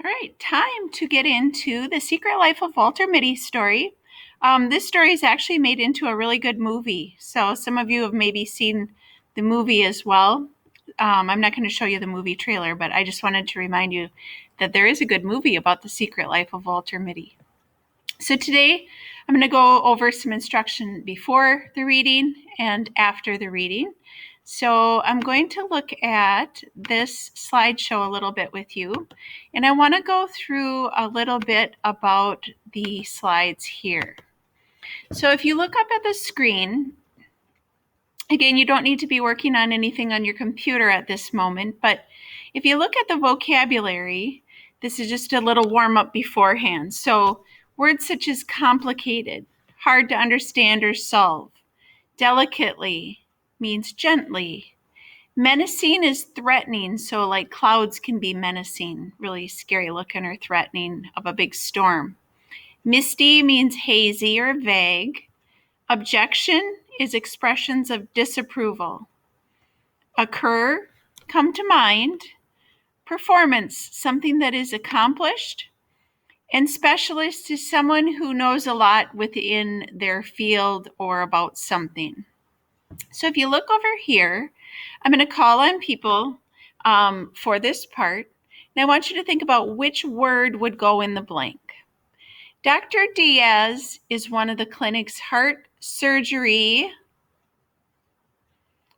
All right, time to get into The Secret Life of Walter Mitty story. This story is actually made into a really good movie. So some of you have maybe seen the movie as well. I'm not going to show you the movie trailer, but I just wanted to remind you that there is a good movie about The Secret Life of Walter Mitty. So today I'm going to go over some instruction before the reading and after the reading. So I'm going to look at this slideshow a little bit with you, and I want to go through a little bit about the slides here. So if you look up at the screen, again, you don't need to be working on anything on your computer at this moment, but if you look at the vocabulary, this is just a little warm-up beforehand. So words such as complicated, hard to understand or solve. Delicately means gently. Menacing is threatening, so like clouds can be menacing, really scary looking or threatening of a big storm. Misty means hazy or vague. Objection is expressions of disapproval. Occur, come to mind. Performance, something that is accomplished. And specialist is someone who knows a lot within their field or about something. So if you look over here, I'm going to call on people for this part. And I want you to think about which word would go in the blank. Dr. Diaz is one of the clinic's heart surgery.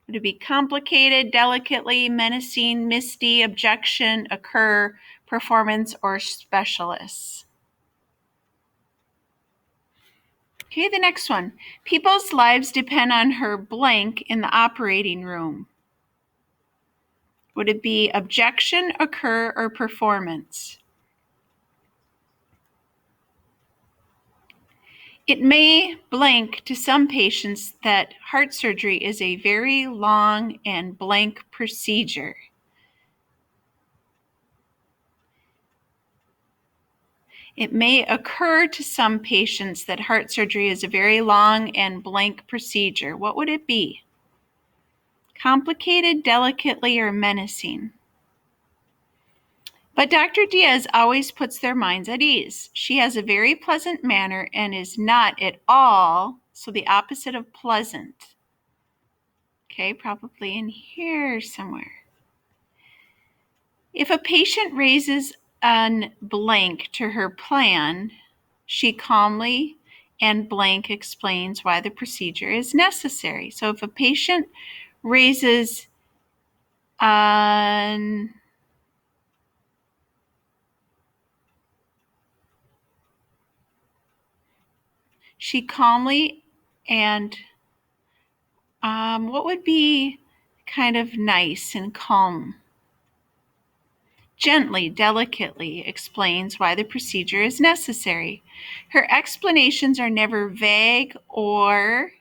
Would it be complicated, delicately, menacing, misty, objection, occur, performance, or specialists? Okay, the next one. People's lives depend on her blank in the operating room. Would it be objection, occur, or performance? It may blank to some patients that heart surgery is a very long and blank procedure. It may occur to some patients that heart surgery is a very long and blank procedure. What would it be? Complicated, delicately, or menacing? But Dr. Diaz always puts their minds at ease. She has a very pleasant manner and is not at all, so the opposite of pleasant. Okay, probably in here somewhere. If a patient raises an blank to her plan, she calmly and blank explains why the procedure is necessary. So if a patient raises an she calmly and what would be kind of nice and calm? Gently, delicately explains why the procedure is necessary. Her explanations are never vague or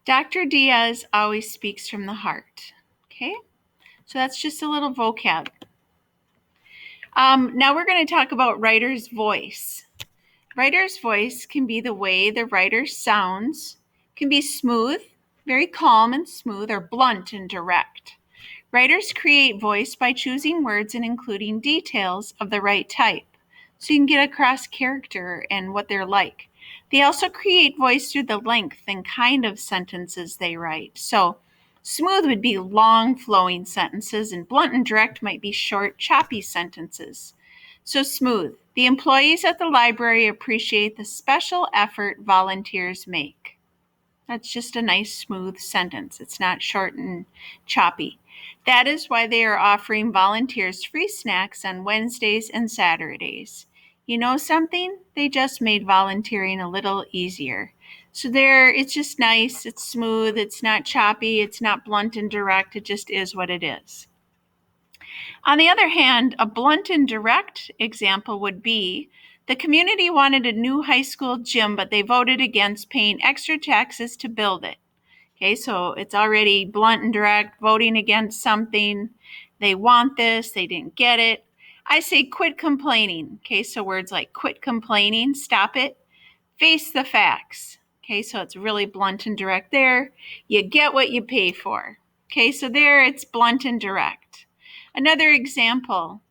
Dr. Diaz always speaks from the heart. Okay, so that's just a little vocab. Now we're going to talk about writer's voice. Writer's voice can be the way the writer sounds, can be smooth, very calm and smooth, or blunt and direct. Writers create voice by choosing words and including details of the right type, so you can get across character and what they're like. They also create voice through the length and kind of sentences they write. So smooth would be long flowing sentences, and blunt and direct might be short, choppy sentences. So smooth. The employees at the library appreciate the special effort volunteers make. That's just a nice smooth sentence. It's not short and choppy. That is why they are offering volunteers free snacks on Wednesdays and Saturdays. You know something? They just made volunteering a little easier. So it's just nice, it's smooth, it's not choppy, it's not blunt and direct, it just is what it is. On the other hand, a blunt and direct example would be the community wanted a new high school gym, but they voted against paying extra taxes to build it. Okay, so it's already blunt and direct, voting against something. They want this, they didn't get it. I say quit complaining. Okay, so words like quit complaining, stop it, face the facts. Okay, so it's really blunt and direct there. You get what you pay for. Okay, so there it's blunt and direct. Another example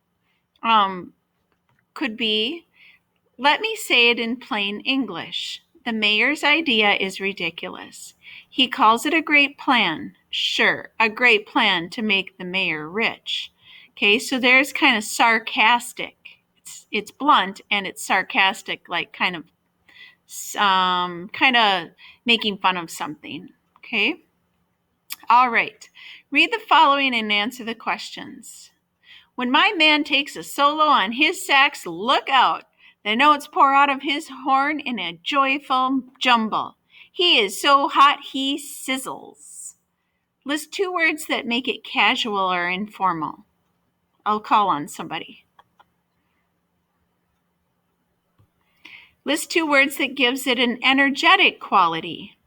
could be, let me say it in plain English. The mayor's idea is ridiculous. He calls it a great plan. Sure, a great plan to make the mayor rich. Okay, so there's kind of sarcastic. It's blunt and it's sarcastic, like kind of making fun of something. Okay. All right. Read the following and answer the questions. When my man takes a solo on his sax, look out. The notes pour out of his horn in a joyful jumble. He is so hot he sizzles. List 2 words that make it casual or informal. I'll call on somebody. List 2 words that gives it an energetic quality.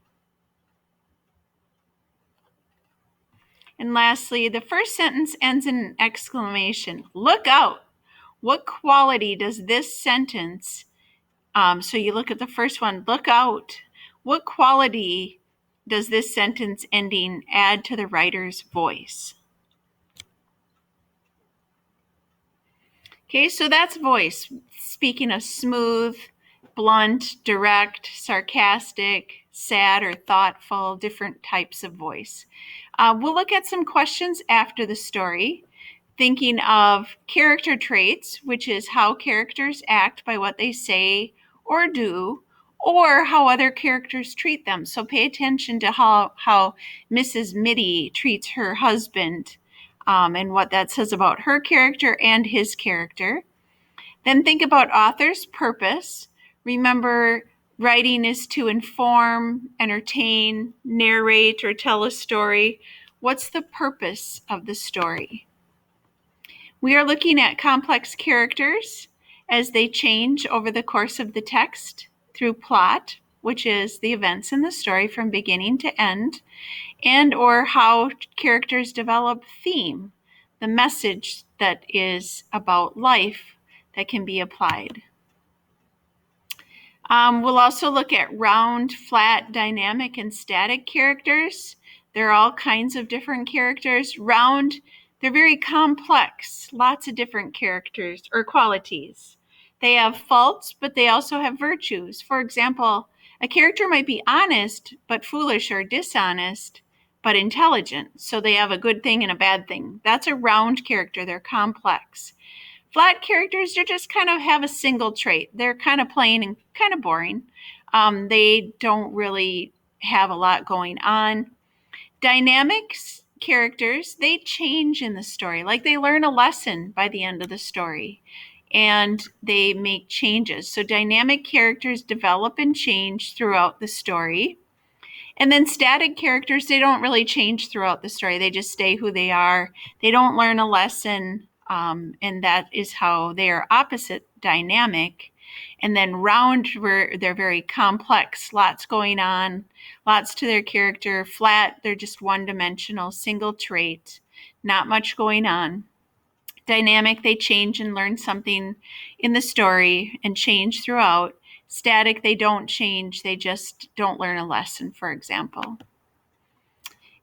And lastly, the first sentence ends in an exclamation. Look out! What quality does this sentence, so you look at the first one, look out. What quality does this sentence ending add to the writer's voice? Okay, so that's voice. Speaking of smooth, blunt, direct, sarcastic, sad, or thoughtful, different types of voice. We'll look at some questions after the story, thinking of character traits, which is how characters act by what they say or do, or how other characters treat them. So pay attention to how Mrs. Mitty treats her husband, and what that says about her character and his character. Then think about author's purpose. Remember, writing is to inform, entertain, narrate, or tell a story. What's the purpose of the story? We are looking at complex characters as they change over the course of the text through plot, which is the events in the story from beginning to end, and or how characters develop theme, the message that is about life that can be applied. We'll also look at round, flat, dynamic, and static characters. There are all kinds of different characters. Round, they're very complex, lots of different characters or qualities. They have faults, but they also have virtues. For example, a character might be honest, but foolish, or dishonest, but intelligent. So they have a good thing and a bad thing. That's a round character. They're complex. Flat characters, they just kind of have a single trait. They're kind of plain and kind of boring. They don't really have a lot going on. Dynamics characters, they change in the story. Like they learn a lesson by the end of the story and they make changes. So dynamic characters develop and change throughout the story. And then static characters, they don't really change throughout the story. They just stay who they are. They don't learn a lesson, and that is how they are opposite dynamic. And then round, where they're very complex, lots going on, lots to their character. Flat, they're just one-dimensional, single trait, not much going on. Dynamic, they change and learn something in the story and change throughout. Static, they don't change, they just don't learn a lesson, for example.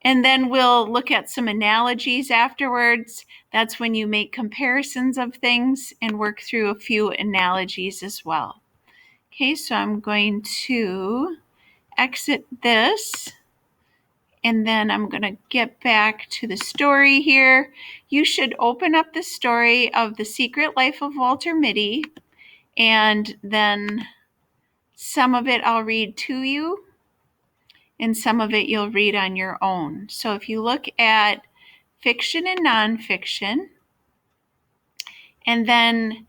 And then we'll look at some analogies afterwards. That's when you make comparisons of things and work through a few analogies as well. Okay, so I'm going to exit this. And then I'm going to get back to the story here. You should open up the story of The Secret Life of Walter Mitty, and then some of it I'll read to you, and some of it you'll read on your own. So if you look at fiction and nonfiction, and then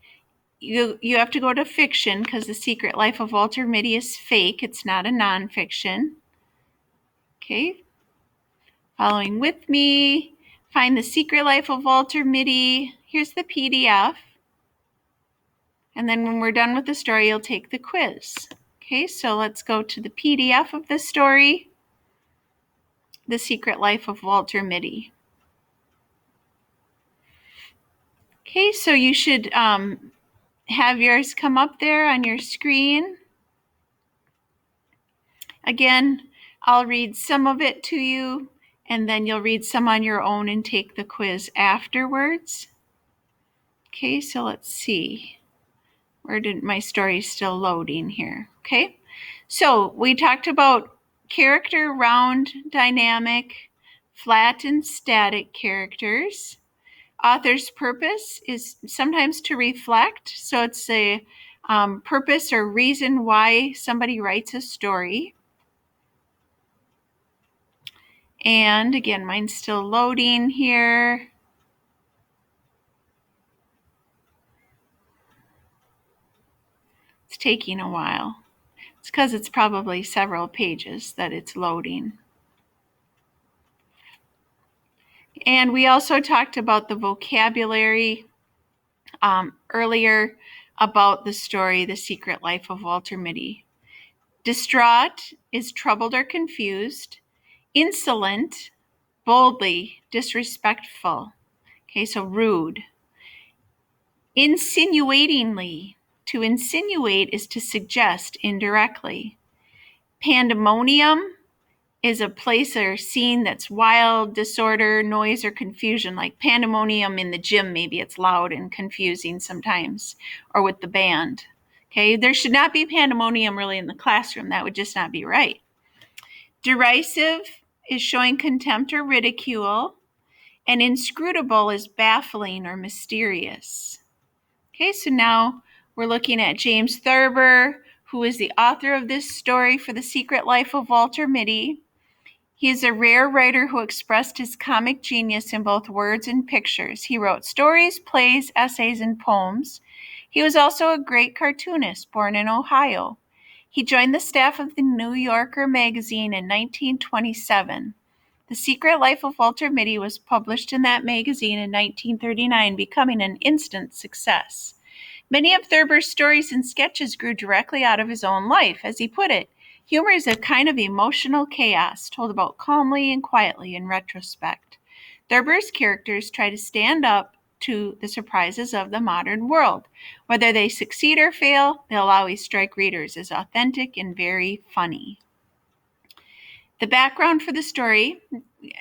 you have to go to fiction because The Secret Life of Walter Mitty is fake. It's not a nonfiction. Okay. Following with me, find The Secret Life of Walter Mitty. Here's the PDF. And then when we're done with the story, you'll take the quiz. Okay, so let's go to the PDF of the story, The Secret Life of Walter Mitty. Okay, so you should have yours come up there on your screen. Again, I'll read some of it to you, and then you'll read some on your own and take the quiz afterwards. Okay, so let's see. Where did my story still loading here? Okay, so we talked about character, round, dynamic, flat, and static characters. Author's purpose is sometimes to reflect, so it's a purpose or reason why somebody writes a story. And again, mine's still loading here. It's taking a while. It's because it's probably several pages that it's loading. And we also talked about the vocabulary earlier about the story, The Secret Life of Walter Mitty. Distraught is troubled or confused. Insolent, boldly, disrespectful. Okay, so rude. Insinuatingly, to insinuate is to suggest indirectly. Pandemonium is a place or scene that's wild, disorder, noise, or confusion, like pandemonium in the gym. Maybe it's loud and confusing sometimes, or with the band. Okay, there should not be pandemonium really in the classroom. That would just not be right. Derisive is showing contempt or ridicule, and inscrutable is baffling or mysterious. Okay, so now we're looking at James Thurber, who is the author of this story for The Secret Life of Walter Mitty. He is a rare writer who expressed his comic genius in both words and pictures. He wrote stories, plays, essays, and poems. He was also a great cartoonist, born in Ohio. He joined the staff of the New Yorker magazine in 1927. The Secret Life of Walter Mitty was published in that magazine in 1939, becoming an instant success. Many of Thurber's stories and sketches grew directly out of his own life. As he put it, humor is a kind of emotional chaos told about calmly and quietly in retrospect. Thurber's characters try to stand up to the surprises of the modern world. Whether they succeed or fail, they'll always strike readers as authentic and very funny. The background for the story,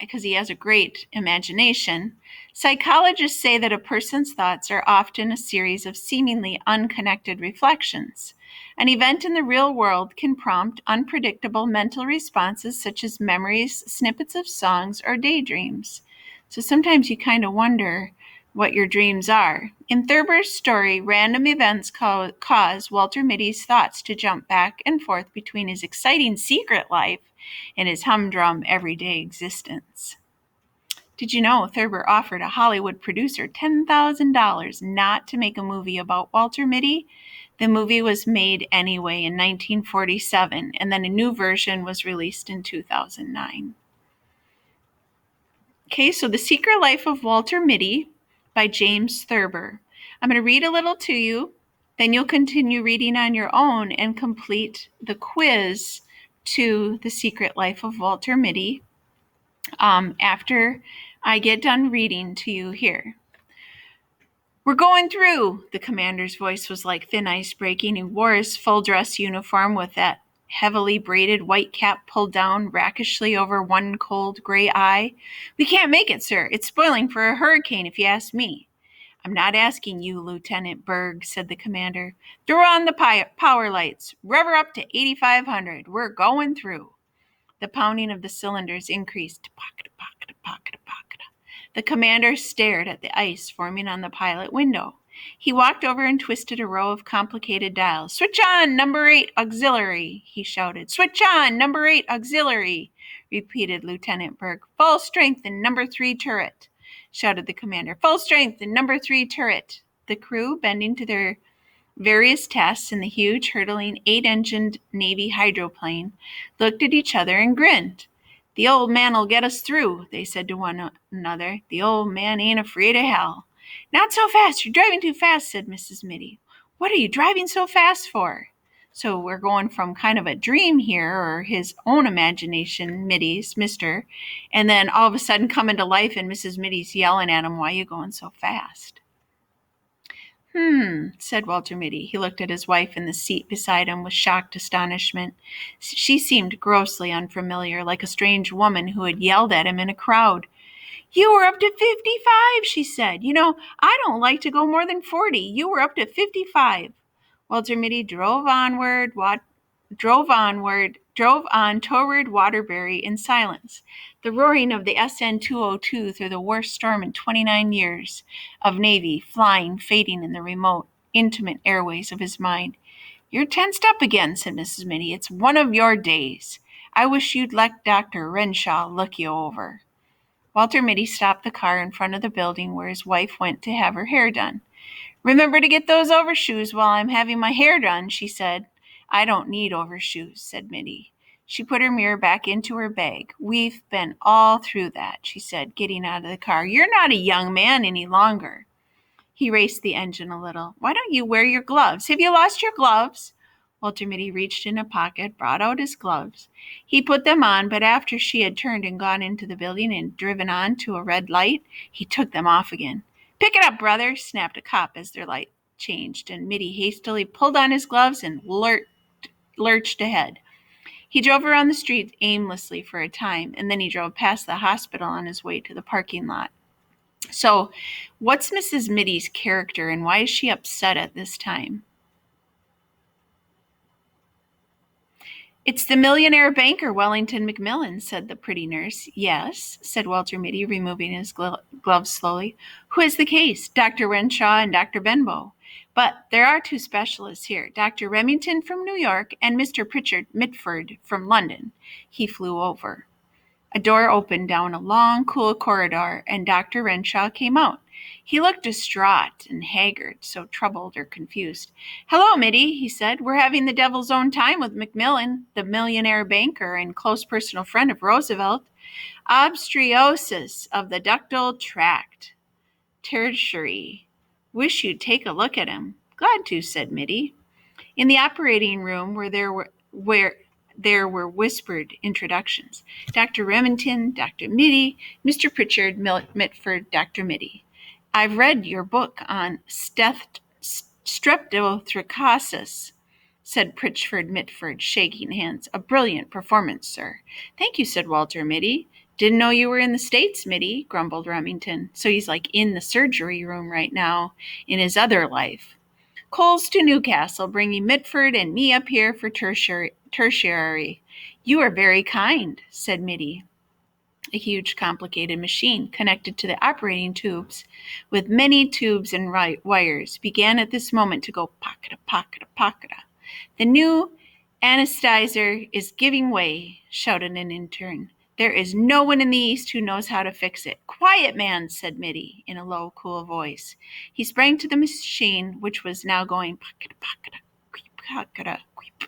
because he has a great imagination, psychologists say that a person's thoughts are often a series of seemingly unconnected reflections. An event in the real world can prompt unpredictable mental responses such as memories, snippets of songs, or daydreams. So sometimes you kind of wonder what your dreams are. In Thurber's story, random events cause Walter Mitty's thoughts to jump back and forth between his exciting secret life and his humdrum everyday existence. Did you know Thurber offered a Hollywood producer $10,000 not to make a movie about Walter Mitty? The movie was made anyway in 1947, and then a new version was released in 2009. Okay, so The Secret Life of Walter Mitty by James Thurber. I'm going to read a little to you, then you'll continue reading on your own and complete the quiz to The Secret Life of Walter Mitty after I get done reading to you here. We're going through. The commander's voice was like thin ice breaking. He wore his full dress uniform with that heavily braided white cap pulled down rakishly over one cold gray eye. We can't make it, sir. It's spoiling for a hurricane, if you ask me. I'm not asking you, Lieutenant Berg, said the commander. Throw on the power lights. Rev her up to 8,500. We're going through. The pounding of the cylinders increased. The commander stared at the ice forming on the pilot window. He walked over and twisted a row of complicated dials. Switch on, number 8, auxiliary, he shouted. Switch on, number 8, auxiliary, repeated Lieutenant Berg. Full strength in number 3 turret, shouted the commander. Full strength in number 3 turret. The crew, bending to their various tasks in the huge, hurtling, 8-engined Navy hydroplane, looked at each other and grinned. The old man'll get us through, they said to one another. The old man ain't afraid of hell. Not so fast. You're driving too fast, said Mrs. Mitty. What are you driving so fast for? So we're going from kind of a dream here, or his own imagination, Mitty's, Mr., and then all of a sudden coming to life and Mrs. Mitty's yelling at him, why are you going so fast? Said Walter Mitty. He looked at his wife in the seat beside him with shocked astonishment. She seemed grossly unfamiliar, like a strange woman who had yelled at him in a crowd. You were up to 55, she said. You know, I don't like to go more than 40. You were up to 55. Walter Mitty drove on toward Waterbury in silence, the roaring of the SN 202 through the worst storm in 29 years of Navy fading in the remote, intimate airways of his mind. You're tensed up again, said Mrs. Mitty. It's one of your days. I wish you'd let Dr. Renshaw look you over. Walter Mitty stopped the car in front of the building where his wife went to have her hair done. Remember to get those overshoes while I'm having my hair done, she said. I don't need overshoes, said Mitty. She put her mirror back into her bag. We've been all through that, she said, getting out of the car. You're not a young man any longer. He raced the engine a little. Why don't you wear your gloves? Have you lost your gloves? Walter Mitty reached in a pocket, brought out his gloves. He put them on, but after she had turned and gone into the building and driven on to a red light, he took them off again. Pick it up, brother, snapped a cop as their light changed, and Mitty hastily pulled on his gloves and lurched ahead. He drove around the street aimlessly for a time, and then he drove past the hospital on his way to the parking lot. So, what's Mrs. Mitty's character, and why is she upset at this time? It's the millionaire banker, Wellington McMillan, said the pretty nurse. Yes, said Walter Mitty, removing his gloves slowly. Who is the case? Dr. Renshaw and Dr. Benbow. But there are two specialists here, Dr. Remington from New York and Mr. Pritchard Mitford from London. He flew over. A door opened down a long, cool corridor, and Dr. Renshaw came out. He looked distraught and haggard, so troubled or confused. Hello, Mitty, he said. We're having the devil's own time with McMillan, the millionaire banker and close personal friend of Roosevelt. Obstruosis of the ductal tract. Tertiary. Wish you'd take a look at him. Glad to, said Mitty. In the operating room where there were whispered introductions. Dr. Remington, Dr. Mitty, Mr. Pritchard Mitford, Dr. Mitty. I've read your book on streptothricosis, said Pritchard Mitford, shaking hands. A brilliant performance, sir. Thank you, said Walter Mitty. Didn't know you were in the States, Mitty, grumbled Remington. So he's like in the surgery room right now in his other life. Coles to Newcastle, bringing Mitford and me up here for tertiary. You are very kind, said Mitty. A huge, complicated machine connected to the operating tubes with many tubes and wires began at this moment to go pocketa, pocketa, pocketa. The new anesthetizer is giving way, shouted an intern. There is no one in the East who knows how to fix it. Quiet, man, said Mitty in a low, cool voice. He sprang to the machine, which was now going pocketa, pocketa, creep, pocketa, creep.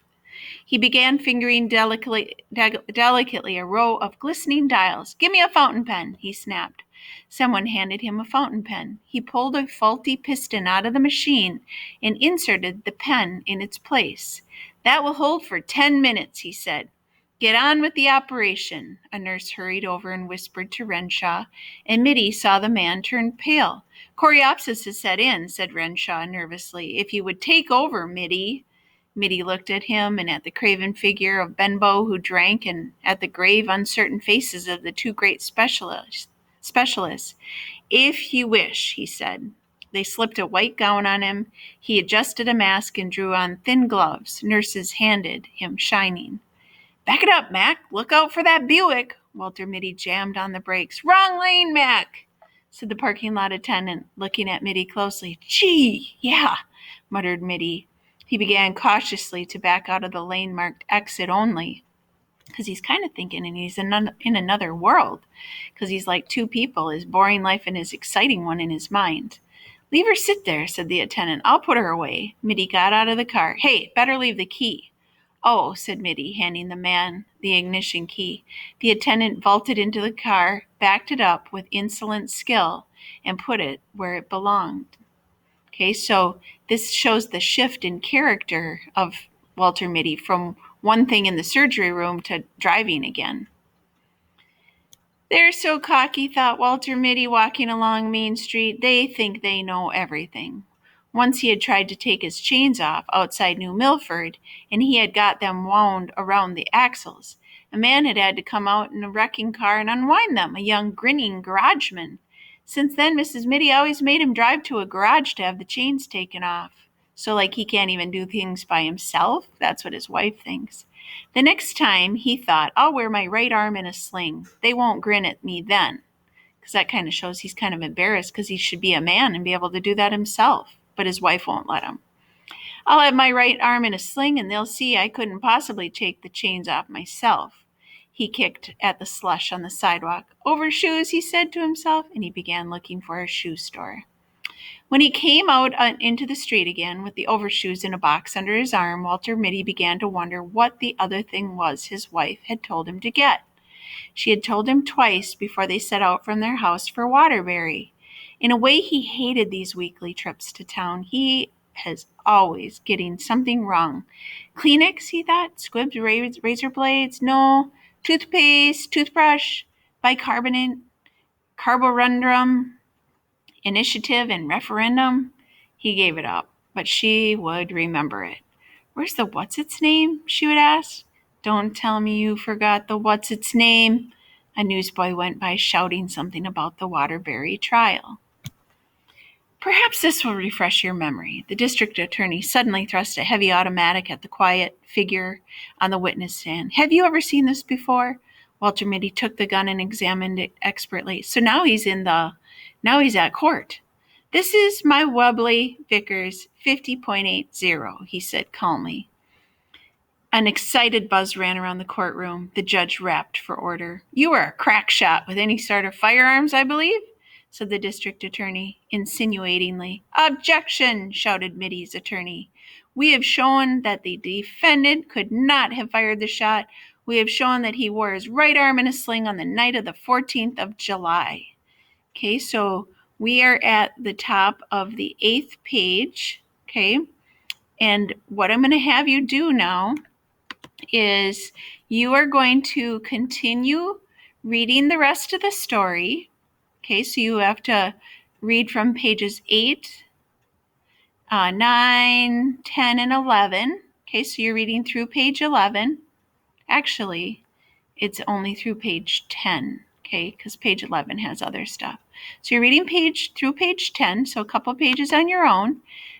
He began fingering delicately a row of glistening dials. Give me a fountain pen, he snapped. Someone handed him a fountain pen. He pulled a faulty piston out of the machine and inserted the pen in its place. That will hold for 10 minutes, he said. Get on with the operation. A nurse hurried over and whispered to Renshaw, and Mitty saw the man turn pale. Coreopsis has set in, said Renshaw nervously. If you would take over, Mitty. Mitty looked at him and at the craven figure of Benbow who drank and at the grave, uncertain faces of the two great specialists. If you wish, he said. They slipped a white gown on him. He adjusted a mask and drew on thin gloves. Nurses handed him shining. Back it up, Mac. Look out for that Buick. Walter Mitty jammed on the brakes. Wrong lane, Mac, said the parking lot attendant, looking at Mitty closely. Gee, yeah, muttered Mitty. He began cautiously to back out of the lane marked exit only, because he's kind of thinking and he's in another world, because he's like two people, his boring life and his exciting one in his mind. Leave her sit there, said the attendant. I'll put her away. Mitty got out of the car. Hey, better leave the key. Oh, said Mitty, handing the man the ignition key. The attendant vaulted into the car, backed it up with insolent skill, and put it where it belonged. Okay, so this shows the shift in character of Walter Mitty from one thing in the surgery room to driving again. They're so cocky, thought Walter Mitty, walking along Main Street. They think they know everything. Once he had tried to take his chains off outside New Milford, and he had got them wound around the axles. A man had to come out in a wrecking car and unwind them, a young grinning garageman. Since then, Mrs. Mitty always made him drive to a garage to have the chains taken off. So, like, he can't even do things by himself? That's what his wife thinks. The next time, he thought, I'll wear my right arm in a sling. They won't grin at me then. Because that kind of shows he's kind of embarrassed because he should be a man and be able to do that himself. But his wife won't let him. I'll have my right arm in a sling and they'll see I couldn't possibly take the chains off myself. He kicked at the slush on the sidewalk. Overshoes, he said to himself, and he began looking for a shoe store. When he came out into the street again with the overshoes in a box under his arm, Walter Mitty began to wonder what the other thing was his wife had told him to get. She had told him twice before they set out from their house for Waterbury. In a way, he hated these weekly trips to town. He was always getting something wrong. Kleenex, he thought, squibs, razor blades, no, toothpaste, toothbrush, bicarbonate, carborundum, initiative, and referendum. He gave it up, but she would remember it. Where's the what's-its-name? She would ask. Don't tell me you forgot the what's-its-name. A newsboy went by shouting something about the Waterbury trial. Perhaps this will refresh your memory. The district attorney suddenly thrust a heavy automatic at the quiet figure on the witness stand. Have you ever seen this before? Walter Mitty took the gun and examined it expertly. So now he's at court. This is my Webley Vickers 50.80, he said calmly. An excited buzz ran around the courtroom. The judge rapped for order. You are a crack shot with any sort of firearms, I believe? Said the district attorney insinuatingly. Objection, shouted Mitty's attorney. We have shown that the defendant could not have fired the shot. We have shown that he wore his right arm in a sling on the night of the 14th of July. Okay, so we are at the top of the 8th page, okay? And what I'm going to have you do now is you are going to continue reading the rest of the story. Okay, so you have to read from pages 8, 9, 10, and 11. Okay, so you're reading through page 11. Actually, it's only through page 10, okay, because page 11 has other stuff. So you're reading through page 10, so a couple pages on your own.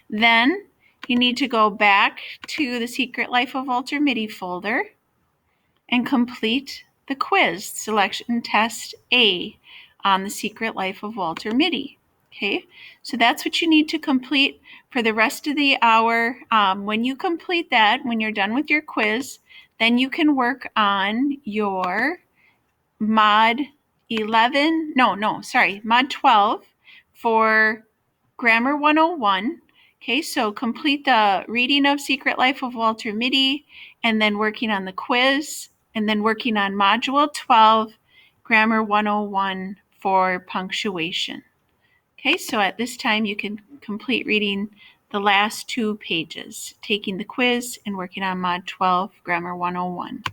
Then you need to go back to the Secret Life of Walter Mitty folder and complete the quiz, selection test A, on the Secret Life of Walter Mitty. Okay, so that's what you need to complete for the rest of the hour. When you complete that, when you're done with your quiz, then you can work on your mod 12 for Grammar 101. Okay, so complete the reading of Secret Life of Walter Mitty, and then working on the quiz, and then working on Module 12, Grammar 101 for punctuation. Okay, so at this time you can complete reading the last 2 pages, taking the quiz and working on Mod 12, Grammar 101.